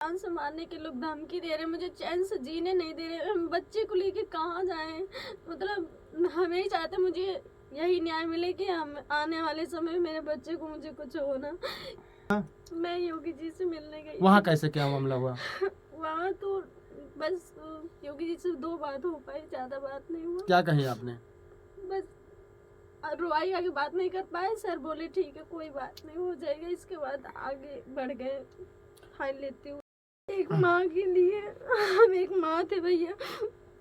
जान से मारने के लोग धमकी दे रहे हैं, मुझे चैन से जीने नहीं दे रहे। हम बच्चे को लेके कहाँ जाएं? मतलब हमें ही चाहते, मुझे यही न्याय मिले कि हम आने वाले समय में मेरे बच्चे को मुझे कुछ हो ना। मैं योगी जी से मिलने गई। वहाँ कैसे क्या मामला हुआ? वहाँ तो बस योगी जी से 2 बात हो पाई, ज्यादा बात नहीं हुआ। क्या कही आपने? बस रुआई आगे बात नहीं कर पाए। सर बोले ठीक है कोई बात नहीं, हो जाएगा। इसके बाद आगे बढ़ गए। फाइल लेती हूँ एक माँ के लिए। हम एक माँ थे भैया,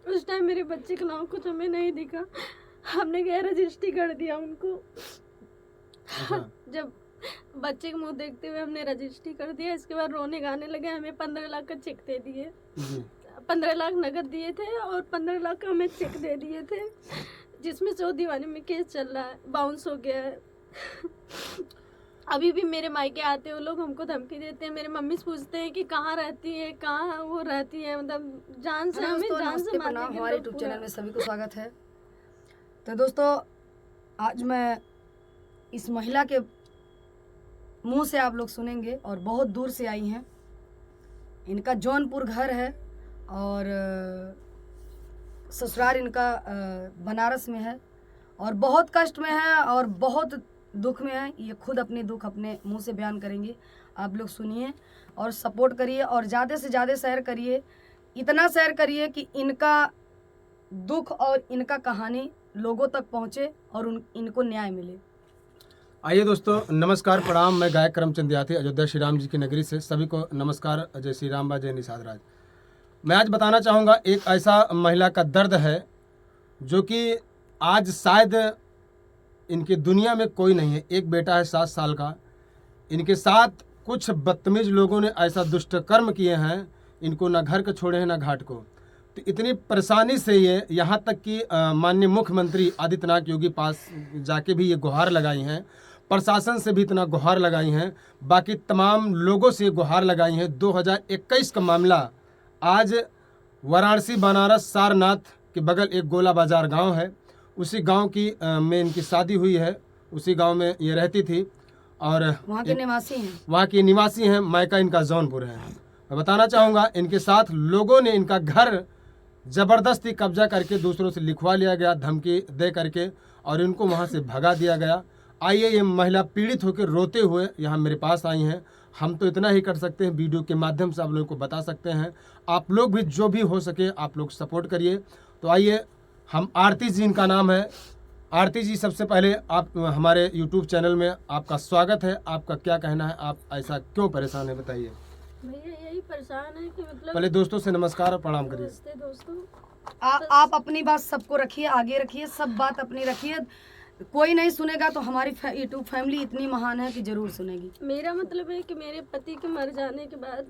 उस टाइम मेरे बच्चे का नाम कुछ हमें नहीं दिखा, हमने गैर रजिस्ट्री कर दिया उनको। अच्छा। जब बच्चे के मुंह देखते हुए हमने रजिस्ट्री कर दिया, इसके बाद रोने गाने लगे। हमें 15 लाख का चेक दे दिए। 15 लाख नगद दिए थे और 15 लाख का हमें चेक दे दिए थे, जिसमें 100 दीवानी में केस चल रहा है, बाउंस हो गया है। अभी भी मेरे मायके आते हैं वो लोग, हमको धमकी देते हैं। मेरे मम्मी से पूछते हैं कि कहाँ रहती है, कहाँ वो रहती है, मतलब जान से हमें जान से मारने के। हमारे यूट्यूब चैनल में सभी को स्वागत है। तो दोस्तों, आज मैं इस महिला के मुंह से आप लोग सुनेंगे, और बहुत दूर से आई हैं। इनका जौनपुर घर है और ससुराल इनका बनारस में है, और बहुत कष्ट में है और बहुत दुख में है। ये खुद अपने दुख अपने मुंह से बयान करेंगे। आप लोग सुनिए और सपोर्ट करिए, और ज़्यादा से ज़्यादा शेयर करिए। इतना शेयर करिए कि इनका दुख और इनका कहानी लोगों तक पहुंचे और इनको न्याय मिले। आइए दोस्तों, नमस्कार, प्रणाम। मैं गायक करमचंद याती, अयोध्या श्री राम जी की नगरी से सभी को नमस्कार। जय श्री राम बा, जय निषाद राज। मैं आज बताना चाहूँगा, एक ऐसा महिला का दर्द है जो कि आज शायद इनकी दुनिया में कोई नहीं है। एक बेटा है 7 साल का। इनके साथ कुछ बदतमीज लोगों ने ऐसा दुष्ट कर्म किए हैं, इनको ना घर को छोड़े हैं ना घाट को। तो इतनी परेशानी से ये यहाँ तक कि माननीय मुख्यमंत्री आदित्यनाथ योगी पास जाके भी ये गुहार लगाई हैं, प्रशासन से भी इतना गुहार लगाई हैं, बाकी तमाम लोगों से गुहार लगाई हैं। 2021 का मामला। आज वाराणसी बनारस सारनाथ के बगल एक गोला बाजार गांव है, उसी गांव की में इनकी शादी हुई है। उसी गांव में ये रहती थी और वहाँ के निवासी हैं। वहाँ की निवासी हैं। मायका इनका जौनपुर है। मैं बताना चाहूँगा, इनके साथ लोगों ने इनका घर ज़बरदस्ती कब्जा करके दूसरों से लिखवा लिया गया, धमकी दे करके, और इनको वहाँ से भगा दिया गया। आइए, ये महिला पीड़ित होकर रोते हुए यहाँ मेरे पास आई हैं। हम तो इतना ही कर सकते हैं, वीडियो के माध्यम से आप लोगों को बता सकते हैं। आप लोग भी जो भी हो सके आप लोग सपोर्ट करिए। तो आइए, हम आरती जी, इनका नाम है। आरती जी, सबसे पहले आप हमारे यूट्यूब चैनल में आपका स्वागत है। आपका क्या कहना है, आप ऐसा क्यों परेशान है, बताइए। भैया यही परेशान है कि मतलब पहले दोस्तों से नमस्कार और प्रणाम करिए। नमस्ते दोस्तों। आप अपनी बात सबको रखिए, आगे रखिए, सब बात अपनी रखिए। कोई नहीं सुनेगा तो हमारी यूट्यूब फैमिली इतनी महान है कि जरूर सुनेगी। मेरा मतलब है कि मेरे पति के मर जाने के बाद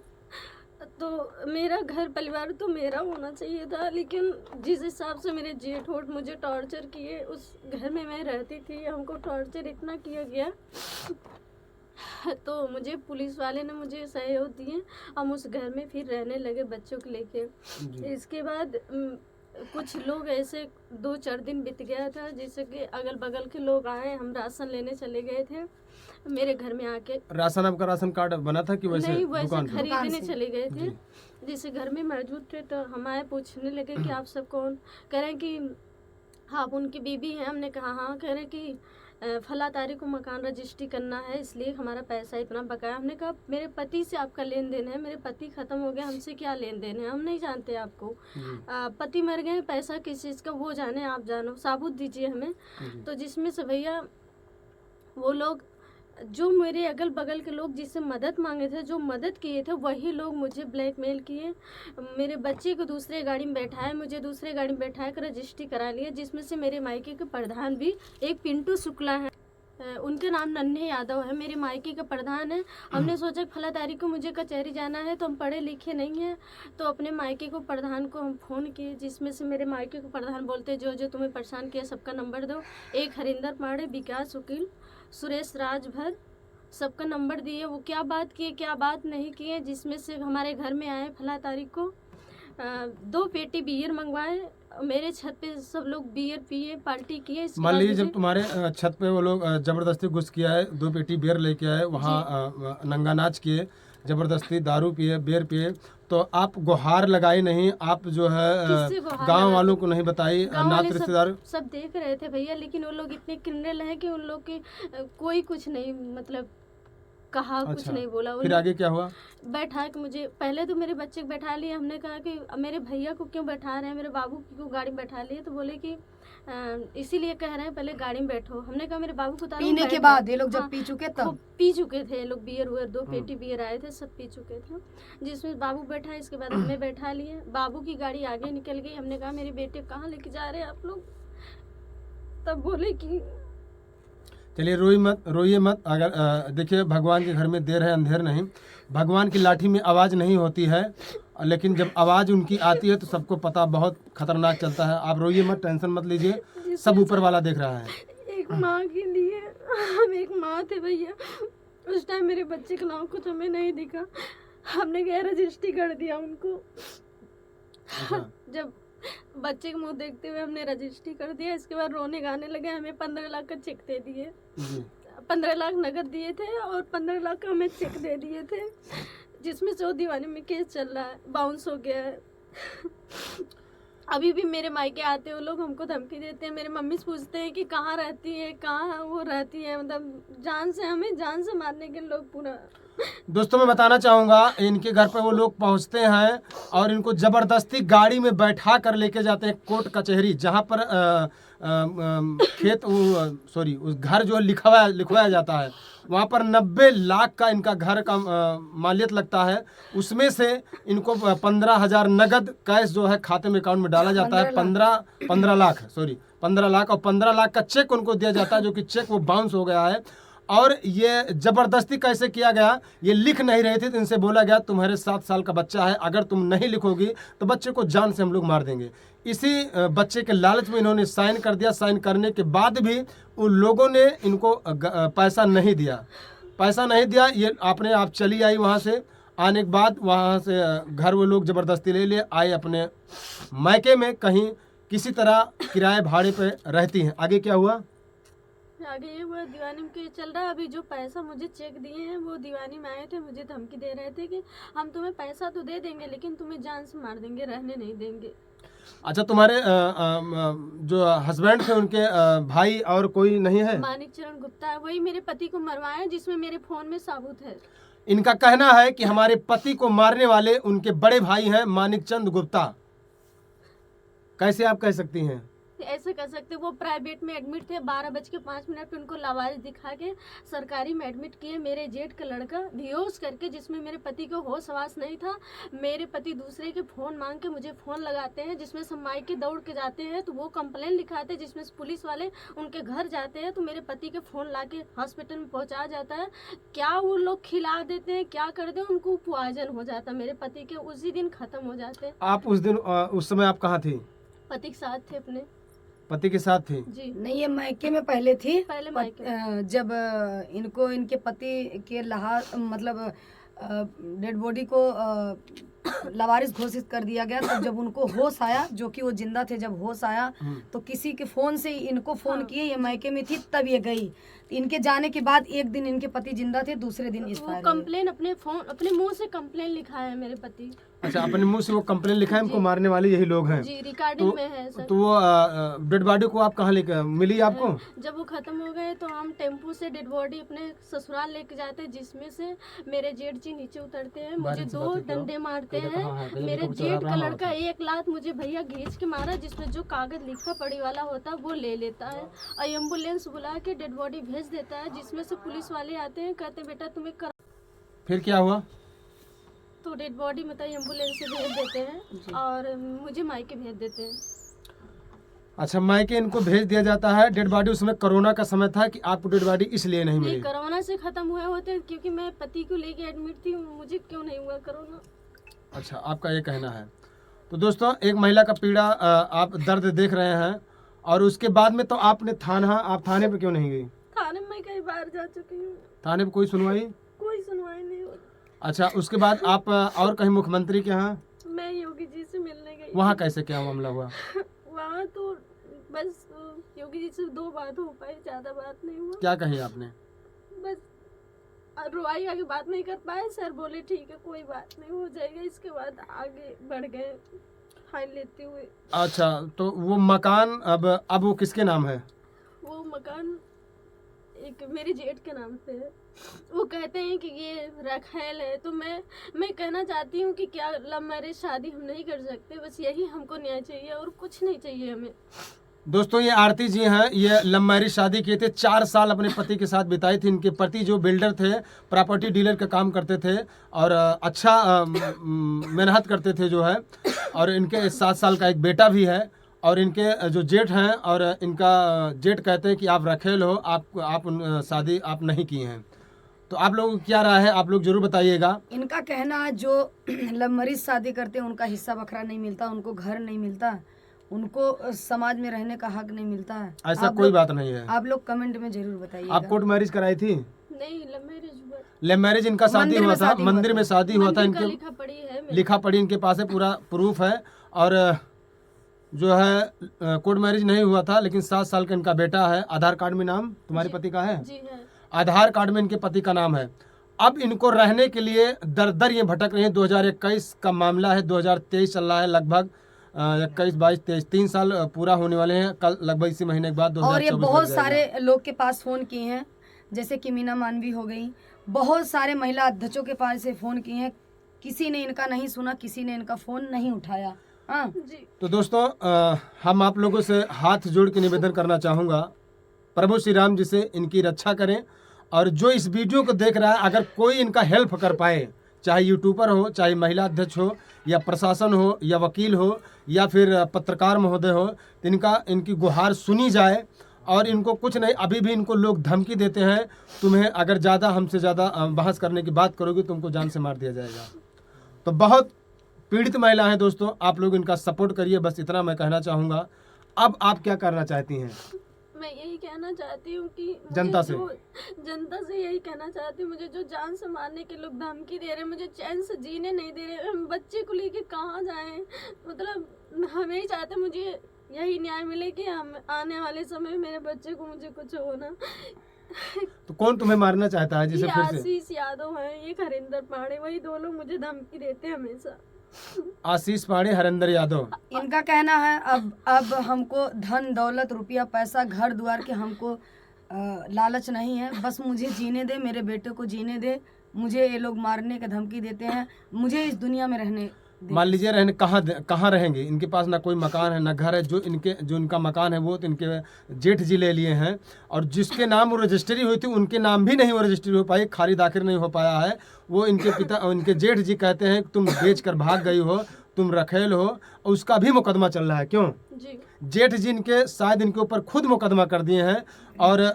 तो मेरा घर परिवार तो मेरा होना चाहिए था, लेकिन जिस हिसाब से मेरे जेठ होठ मुझे टॉर्चर किए, उस घर में मैं रहती थी, हमको टॉर्चर इतना किया गया। तो मुझे पुलिस वाले ने मुझे सहयोग दिए, हम उस घर में फिर रहने लगे बच्चों को लेके। इसके बाद कुछ लोग ऐसे 2-4 दिन बीत गया था, जैसे कि अगल बगल के लोग आए, हम राशन लेने चले गए थे मेरे घर में आके। राशन, आपका राशन कार्ड बना था कि वैसे नहीं, वैसे दुकान पे? खरीदने चले गए थे। जैसे घर में मौजूद थे तो हम आए, पूछने लगे कि आप सब कौन? कह रहे हैं कि आप उनकी बीबी हैं। हमने कहा हाँ। कह रहे हैं कि फला तारीख को मकान रजिस्ट्री करना है, इसलिए हमारा पैसा इतना बकाया। हमने कहा मेरे पति से आपका लेन देन है, मेरे पति ख़त्म हो गया, हमसे क्या लेन देन है, हम नहीं जानते आपको। पति मर गए, पैसा किस चीज़ का वो जाने, आप जानो, साबुत दीजिए हमें। तो जिसमें से भैया वो लोग जो मेरे अगल बगल के लोग जिससे मदद मांगे थे, जो मदद किए थे, वही लोग मुझे ब्लैकमेल किए। मेरे बच्चे को दूसरे गाड़ी में बैठाए, मुझे दूसरे गाड़ी में बैठा कर रजिस्ट्री करा लिया, जिसमें से मेरे मायके के प्रधान भी एक पिंटू शुक्ला है, उनके नाम नन्हे यादव है, मेरे मायके का प्रधान है। हमने सोचा फला तारीख को मुझे कचहरी जाना है, तो हम पढ़े लिखे नहीं हैं, तो अपने मायके को प्रधान को हम फ़ोन किए, जिसमें से मेरे मायके को प्रधान बोलते जो जो तुम्हें परेशान किया सबका नंबर दो। एक हरिंदर पांडे, विकास वकील, सुरेश राजभर, सबका नंबर दिए। वो क्या बात किए क्या बात नहीं किए, जिसमें से हमारे घर में आए फला तारीख को, 2 पेटी बियर मंगवाए, मेरे छत पे सब लोग बियर पिए, पार्टी किए। मान लीजिए जब तुम्हारे छत पे वो लोग जबरदस्ती घुस किया है, 2 पेटी बियर लेके आए, वहाँ नंगा नाच किए, जबरदस्ती दारू पिए, बियर पिए, तो आप गुहार लगाई नहीं, आप जो है किससे गुहार गांव लगाते? वालों को नहीं बताई, गाँव नात वाले रिश्तेदार? सब देख रहे थे भैया, लेकिन वो लोग इतने क्रिमिनल हैं कि उन लोग की कोई कुछ नहीं मतलब कहा, कुछ अच्छा, नहीं बोला। फिर आगे क्या हुआ? बैठा के मुझे पहले तो मेरे बच्चे को बैठा लिए, हमने कहा कि मेरे भैया को क्यों बैठा रहे हैं, मेरे बाबू को क्यों गाड़ी में बैठा लिए, तो बोले कि इसीलिए कह रहे हैं पहले गाड़ी में बैठो। हमने कहा मेरे बाबू को उतारो, पीने बैठ के गए। बाद ये लोग जब हाँ, पी चुके खूब तब पी चुके थे ये लोग, बियर हुए 2 पेटी बियर आए थे, सब पी चुके थे, जिसमें बाबू बैठा, इसके बाद हमें बैठा लिए। बाबू की गाड़ी आगे निकल गई, हमने कहा मेरे बेटे को कहाँ लेके जा रहे हैं आप लोग, तब बोले कि चलिए रोइए मत। अगर देखिए, भगवान के घर में देर है अंधेर नहीं, भगवान की लाठी में आवाज़ नहीं होती है, लेकिन जब आवाज़ उनकी आती है तो सबको पता बहुत खतरनाक चलता है। आप रोइए मत, टेंशन मत लीजिए, सब ऊपर वाला देख रहा है। एक माँ के लिए, हम एक माँ थे भैया, उस टाइम मेरे बच्चे का नाम कुछ हमें नहीं दिखा, हमने गैर रजिस्ट्री कर दिया उनको। अच्छा, जब बच्चे के मुंह देखते हुए हमने रजिस्ट्री कर दिया, इसके बाद रोने गाने लगे, हमें 15 लाख का चेक दे दिए। जी 15 लाख नगद दिए थे और 15 लाख का हमें चेक दे दिए थे, जिसमें 100 दीवानी में केस चल रहा है, बाउंस हो गया है। अभी भी मेरे मायके आते हैं वो लोग, हमको धमकी देते हैं, मेरे मम्मी से पूछते हैं कि कहाँ रहती है, कहाँ वो रहती है, मतलब जान से, हमें जान से मारने के लोग पूरा। दोस्तों, मैं बताना चाहूँगा, इनके घर पर वो लोग पहुँचते हैं और इनको ज़बरदस्ती गाड़ी में बैठा कर लेके जाते हैं कोर्ट कचहरी, जहाँ पर खेत सॉरी उस घर जो लिखवाया जाता है, वहाँ पर 90 लाख का इनका घर का मालियत लगता है। उसमें से इनको 15,000 नगद कैश जो है खाते में, अकाउंट में डाला जाता है। 15 लाख, सॉरी 15 लाख, और 15 लाख का चेक उनको दिया जाता है, जो कि चेक वो बाउंस हो गया है। और ये ज़बरदस्ती कैसे किया गया, ये लिख नहीं रहे थे, तो इनसे बोला गया तुम्हारे 7 साल का बच्चा है, अगर तुम नहीं लिखोगी तो बच्चे को जान से हम लोग मार देंगे। इसी बच्चे के लालच में इन्होंने साइन कर दिया। साइन करने के बाद भी उन लोगों ने इनको पैसा नहीं दिया। ये अपने आप चली आई वहाँ से। आने के बाद वहाँ से घर वो लोग ज़बरदस्ती ले आए अपने मायके में, कहीं किसी तरह किराए भाड़े पे रहती हैं। आगे क्या हुआ? आगे ये वो दीवानी में केस चल रहा है। अभी जो पैसा मुझे चेक दिए हैं वो दीवानी में आए थे, मुझे धमकी दे रहे थे कि हम तुम्हें पैसा तो दे देंगे लेकिन तुम्हें जान से मार देंगे, रहने नहीं देंगे। अच्छा, तुम्हारे जो हस्बैंड थे उनके भाई और कोई नहीं है? मानिक चरण गुप्ता है, वही मेरे पति को मरवाया, जिसमें मेरे फोन में सबूत है। इनका कहना है कि हमारे पति को मारने वाले उनके बड़े भाई हैं मानिक चंद गुप्ता। कैसे आप कह सकती हैं? ऐसे कर सकते, वो प्राइवेट में एडमिट थे, 12:05 पे उनको लावारिस दिखा के सरकारी में एडमिट किए। मेरे जेठ का लड़का बेहोश करके, जिसमें मेरे पति को होश हवास नहीं था। मेरे पति दूसरे के फ़ोन मांग के मुझे फ़ोन लगाते हैं, जिसमें सब मायके दौड़ के जाते हैं, तो वो कंप्लेन लिखाते हैं, जिसमें पुलिस वाले उनके घर जाते हैं, तो मेरे पति के फ़ोन ला के हॉस्पिटल में पहुँचा जाता है। क्या वो लोग खिला देते हैं, क्या कर दे, उनको पॉइजन हो जाता है, मेरे पति के उसी दिन ख़त्म हो जाते। आप उस दिन उस समय आप कहाँ थी? पति के साथ थे, अपने पति के साथ थी? जी नहीं, ये मायके में पहले थी। पहले मायके जब इनको इनके पति के मतलब डेड बॉडी को लावारिस घोषित कर दिया गया, तब जब उनको होश आया, जो कि वो जिंदा थे, जब होश आया तो किसी के फोन से इनको फोन किए, ये मायके में थी, तब ये गई। इनके जाने के बाद एक दिन इनके पति जिंदा थे, दूसरे दिन वो एक्सपायर कंप्लेन अपने मुंह से कंप्लेन लिखा है मेरे पति। अच्छा, अपने मुंह से वो कंप्लेन लिखा है, हमको मारने वाले यही लोग हैं। जी, रिकॉर्डिंग में है सर। तो वो डेड बॉडी को आप कहाँ लेकर मिली आपको? जब वो खत्म हो गए तो हम टेम्पू से डेड बॉडी अपने ससुराल लेके जाते हैं, जिसमें से मेरे जेठ जी नीचे उतरते हैं, मुझे 2 डंडे मारते हैं। मेरे जेठ का लड़का 1 लात मुझे भैया घींच के मारा, जिसमें जो कागज लिखा पड़ी वाला होता है वो ले लेता है, और एम्बुलेंस बुला के डेड बॉडी भेज देता है, जिसमें से पुलिस वाले आते हैं, कहते बेटा तुम्हें फिर क्या हुआ? तो डेड बॉडी मतलब एम्बुलेंस से भेज देते हैं और मुझे मायके भेज देते हैं। अच्छा, मायके इनको भेज दिया जाता है। डेड बॉडी, उसमें कोरोना का समय था कि आपको डेड बॉडी इसलिए नहीं मिली? नहीं, कोरोना से खत्म हुए होते, क्योंकि मैं पति को लेके एडमिट थी, मुझे क्यों नहीं हुआ कोरोना। अच्छा, आपका ये कहना है। तो दोस्तों, एक महिला का पीड़ा आप दर्द देख रहे हैं, और उसके बाद में तो आपने आप थाने पे क्यों नहीं गई? थाने में कई बार जा चुकी हूँ, थाने पे कोई सुनवाई नहीं होती। अच्छा, उसके बाद आप और कहीं मुख्यमंत्री के यहाँ? मैं योगी जी से मिलने गई। वहाँ कैसे क्या मामला हुआ? वहाँ तो बस योगी जी से 2 बात हो पाई, ज्यादा बात नहीं हुआ। क्या कही आपने? बस रुआई आगे बात नहीं कर पाए। सर बोले ठीक है कोई बात नहीं हो जाएगा। इसके बाद आगे बढ़ गए फाइल लेते हुए। अच्छा, तो वो मकान अब वो किसके नाम है? वो मकान एक मेरे जेठ के नाम पे है। वो कहते हैं कि ये रखेल है, तो मैं कहना चाहती हूँ कि क्या लव मैरिज शादी हम नहीं कर सकते? बस यही हमको न्याय चाहिए और कुछ नहीं चाहिए हमें। दोस्तों, ये आरती जी हैं, ये लव मैरिज शादी किए थे, 4 साल अपने पति के साथ बिताई थी। इनके पति जो बिल्डर थे, प्रॉपर्टी डीलर का काम करते थे और अच्छा मेहनत करते थे जो है। और इनके 7 साल का एक बेटा भी है। और इनके जो जेठ हैं, और इनका जेठ कहते हैं कि आप रखेल हो, आप शादी आप नहीं किए हैं। तो आप लोगों की क्या राय है, आप लोग जरूर बताइएगा। इनका कहना है जो लव मैरिज शादी करते हैं उनका हिस्सा बखरा नहीं मिलता, उनको घर नहीं मिलता, उनको समाज में रहने का हक नहीं मिलता है। ऐसा कोई बात नहीं है। आप लोग कमेंट में जरूर बताइए। आप कोर्ट मैरिज कराई थी? नहीं, लव मैरिज हुआ। लव मैरिज इनका शादी हुआ था, मंदिर में शादी हुआ था। मंदिर का इनके लिखा पड़ी है मेरे। लिखा पढ़ी इनके पास है, पूरा प्रूफ है। और जो है कोर्ट मैरिज नहीं हुआ था, लेकिन 7 साल का इनका बेटा है। आधार कार्ड में नाम तुम्हारे पति का है? जी है। आधार कार्ड में इनके पति का नाम है। अब इनको रहने के लिए दर दर ये भटक रहे हैं। 2021 का मामला है, 2023 चल रहा है, लगभग 21, 22, 23 3 साल पूरा होने वाले हैं कल, लगभग इसी महीने के बाद 2024 और ये लग बहुत जाएगा। सारे लोग के पास फोन किए हैं, जैसे कि मीना मानवी हो गई, बहुत सारे महिला अध्यक्षों के पास से फोन किए हैं। किसी ने इनका नहीं सुना, किसी ने इनका फोन नहीं उठाया। हाँ जी। तो दोस्तों, हम आप लोगों से हाथ जोड़ के निवेदन करना चाहूँगा, प्रभु श्री राम जी से इनकी रक्षा करें। और जो इस वीडियो को देख रहा है, अगर कोई इनका हेल्प कर पाए, चाहे यूट्यूबर हो, चाहे महिला अध्यक्ष हो, या प्रशासन हो, या वकील हो, या फिर पत्रकार महोदय हो, तो इनकी गुहार सुनी जाए। और इनको कुछ नहीं, अभी भी इनको लोग धमकी देते हैं, तुम्हें अगर ज़्यादा हमसे ज़्यादा बहस करने की बात करोगे तुमको जान से मार दिया जाएगा। तो बहुत पीड़ित महिला है दोस्तों, आप लोग इनका सपोर्ट करिए, बस इतना मैं कहना चाहूँगा। अब आप क्या करना चाहती हैं? मैं यही कहना चाहती हूँ कि जनता से यही कहना चाहती हूँ, मुझे जो जान से मारने के लोग धमकी दे रहे हैं, मुझे चैन से जीने नहीं दे रहे। हम बच्चे को लेके कहाँ जाएं? मतलब हम यही चाहते, मुझे यही न्याय मिले कि हम आने वाले समय में मेरे बच्चे को मुझे कुछ हो ना। तो कौन तुम्हें मारना चाहता है? जिसे ये फिर से आशीष यादव है, ये हरिंदर पाड़े, वही 2 लोग मुझे धमकी देते हैं हमेशा। आशीष पाड़े, हरिंदर यादव। इनका कहना है अब हमको धन दौलत रुपया पैसा घर द्वार के हमको लालच नहीं है, बस मुझे जीने दे, मेरे बेटे को जीने दे। मुझे ये लोग मारने का धमकी देते हैं, मुझे इस दुनिया में रहने दे। मान लीजिए रहने कहाँ रहेंगे? इनके पास ना कोई मकान है ना घर है। जो इनका मकान है वो तो इनके जेठ जी ले लिए हैं। और जिसके नाम वो रजिस्ट्री हुई थी उनके नाम भी नहीं वो रजिस्ट्री हो पाई, खारिज आखिर नहीं हो पाया है। वो इनके जेठ जी कहते हैं तुम बेच कर भाग गई हो, तुम रखेल हो। उसका भी मुकदमा चल रहा है। क्यों? जी। जेठ जी इनके शायद इनके ऊपर खुद मुकदमा कर दिए हैं। और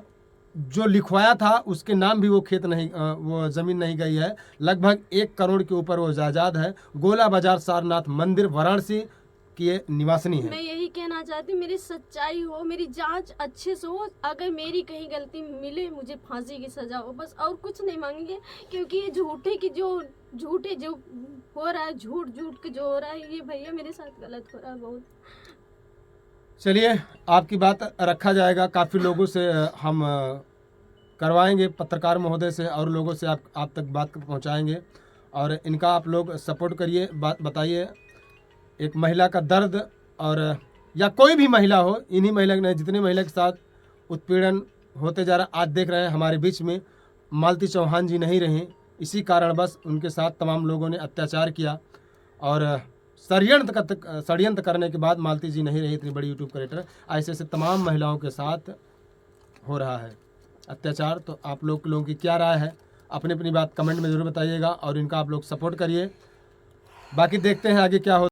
जो लिखवाया था उसके नाम भी वो खेत नहीं, वो ज़मीन नहीं गई है। लगभग 1 करोड़ के ऊपर वो जायदाद है। गोला बाजार सारनाथ मंदिर वाराणसी की ये निवासिनी है। मैं यही कहना चाहती हूँ, मेरी सच्चाई हो, मेरी जांच अच्छे से हो। अगर मेरी कहीं गलती मिले, मुझे फांसी की सजा हो, बस और कुछ नहीं मांगेंगे। क्योंकि ये झूठे जो हो रहा है, झूठ के जो हो रहा है, ये भैया मेरे साथ गलत हो रहा है बहुत। चलिए, आपकी बात रखा जाएगा। काफ़ी लोगों से हम करवाएंगे, पत्रकार महोदय से और लोगों से आप तक बात पहुंचाएंगे। और इनका आप लोग सपोर्ट करिए, बात बताइए। एक महिला का दर्द, और या कोई भी महिला हो, इन्हीं महिला ने जितनी महिला के साथ उत्पीड़न होते जा रहा, आज देख रहे हैं हमारे बीच में मालती चौहान जी नहीं रहीं। इसी कारण बस उनके साथ तमाम लोगों ने अत्याचार किया। और षड्यंत्र करने के बाद मालती जी नहीं रही, इतनी बड़ी यूट्यूब क्रिएटर। ऐसे तमाम महिलाओं के साथ हो रहा है अत्याचार। तो आप लोगों की क्या राय है, अपनी बात कमेंट में ज़रूर बताइएगा। और इनका आप लोग सपोर्ट करिए। बाकी देखते हैं आगे क्या हो।